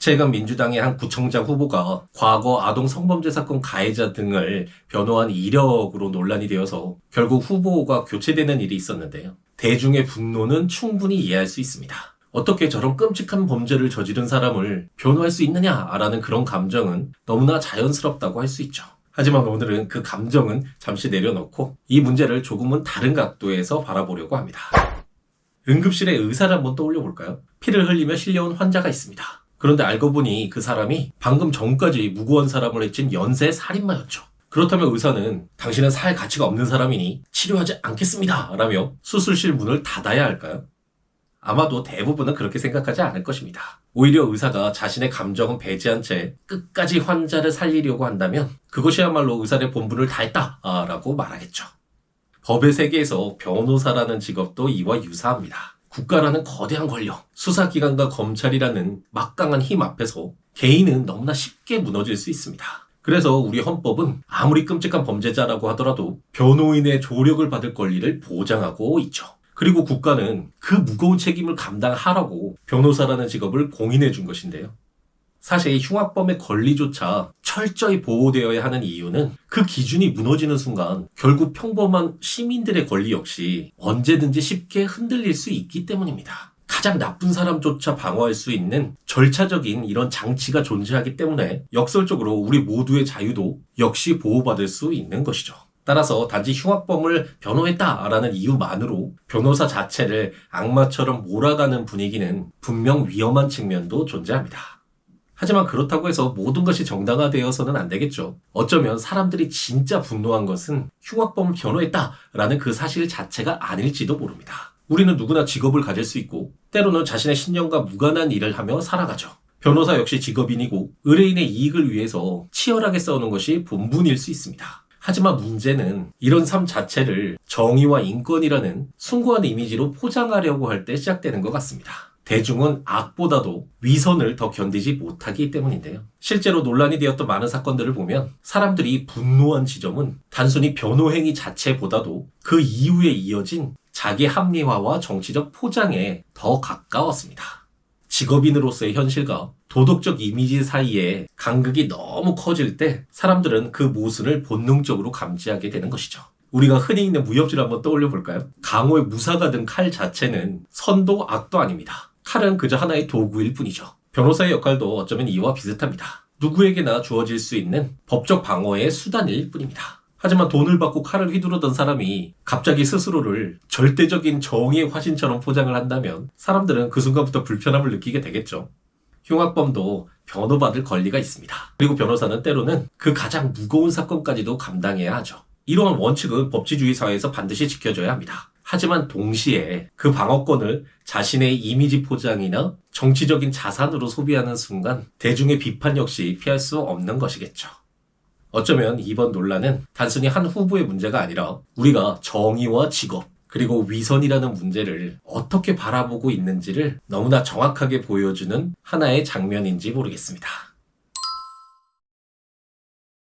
최근 민주당의 한 구청장 후보가 과거 아동 성범죄 사건 가해자 등을 변호한 이력으로 논란이 되어서 결국 후보가 교체되는 일이 있었는데요. 대중의 분노는 충분히 이해할 수 있습니다. 어떻게 저런 끔찍한 범죄를 저지른 사람을 변호할 수 있느냐라는 그런 감정은 너무나 자연스럽다고 할 수 있죠. 하지만 오늘은 그 감정은 잠시 내려놓고 이 문제를 조금은 다른 각도에서 바라보려고 합니다. 응급실의 의사를 한번 떠올려 볼까요? 피를 흘리며 실려온 환자가 있습니다. 그런데 알고 보니 그 사람이 방금 전까지 무고한 사람을 해친 연쇄 살인마였죠. 그렇다면 의사는 당신은 살 가치가 없는 사람이니 치료하지 않겠습니다 라며 수술실 문을 닫아야 할까요? 아마도 대부분은 그렇게 생각하지 않을 것입니다. 오히려 의사가 자신의 감정은 배제한 채 끝까지 환자를 살리려고 한다면 그것이야말로 의사의 본분을 다했다라고 말하겠죠. 법의 세계에서 변호사라는 직업도 이와 유사합니다. 국가라는 거대한 권력, 수사기관과 검찰이라는 막강한 힘 앞에서 개인은 너무나 쉽게 무너질 수 있습니다. 그래서 우리 헌법은 아무리 끔찍한 범죄자라고 하더라도 변호인의 조력을 받을 권리를 보장하고 있죠. 그리고 국가는 그 무거운 책임을 감당하라고 변호사라는 직업을 공인해 준 것인데요. 사실 흉악범의 권리조차 철저히 보호되어야 하는 이유는 그 기준이 무너지는 순간 결국 평범한 시민들의 권리 역시 언제든지 쉽게 흔들릴 수 있기 때문입니다. 가장 나쁜 사람조차 방어할 수 있는 절차적인 이런 장치가 존재하기 때문에 역설적으로 우리 모두의 자유도 역시 보호받을 수 있는 것이죠. 따라서 단지 흉악범을 변호했다라는 이유만으로 변호사 자체를 악마처럼 몰아가는 분위기는 분명 위험한 측면도 존재합니다. 하지만 그렇다고 해서 모든 것이 정당화되어서는 안 되겠죠. 어쩌면 사람들이 진짜 분노한 것은 흉악범을 변호했다라는 그 사실 자체가 아닐지도 모릅니다. 우리는 누구나 직업을 가질 수 있고 때로는 자신의 신념과 무관한 일을 하며 살아가죠. 변호사 역시 직업인이고 의뢰인의 이익을 위해서 치열하게 싸우는 것이 본분일 수 있습니다. 하지만 문제는 이런 삶 자체를 정의와 인권이라는 숭고한 이미지로 포장하려고 할 때 시작되는 것 같습니다. 대중은 악보다도 위선을 더 견디지 못하기 때문인데요. 실제로 논란이 되었던 많은 사건들을 보면 사람들이 분노한 지점은 단순히 변호행위 자체보다도 그 이후에 이어진 자기 합리화와 정치적 포장에 더 가까웠습니다. 직업인으로서의 현실과 도덕적 이미지 사이에 간극이 너무 커질 때 사람들은 그 모순을 본능적으로 감지하게 되는 것이죠. 우리가 흔히 있는 무협지를 한번 떠올려 볼까요? 강호의 무사가 든 칼 자체는 선도 악도 아닙니다. 칼은 그저 하나의 도구일 뿐이죠. 변호사의 역할도 어쩌면 이와 비슷합니다. 누구에게나 주어질 수 있는 법적 방어의 수단일 뿐입니다. 하지만 돈을 받고 칼을 휘두르던 사람이 갑자기 스스로를 절대적인 정의의 화신처럼 포장을 한다면 사람들은 그 순간부터 불편함을 느끼게 되겠죠. 흉악범도 변호받을 권리가 있습니다. 그리고 변호사는 때로는 그 가장 무거운 사건까지도 감당해야 하죠. 이러한 원칙은 법치주의 사회에서 반드시 지켜져야 합니다. 하지만 동시에 그 방어권을 자신의 이미지 포장이나 정치적인 자산으로 소비하는 순간 대중의 비판 역시 피할 수 없는 것이겠죠. 어쩌면 이번 논란은 단순히 한 후보의 문제가 아니라 우리가 정의와 직업 그리고 위선이라는 문제를 어떻게 바라보고 있는지를 너무나 정확하게 보여주는 하나의 장면인지 모르겠습니다.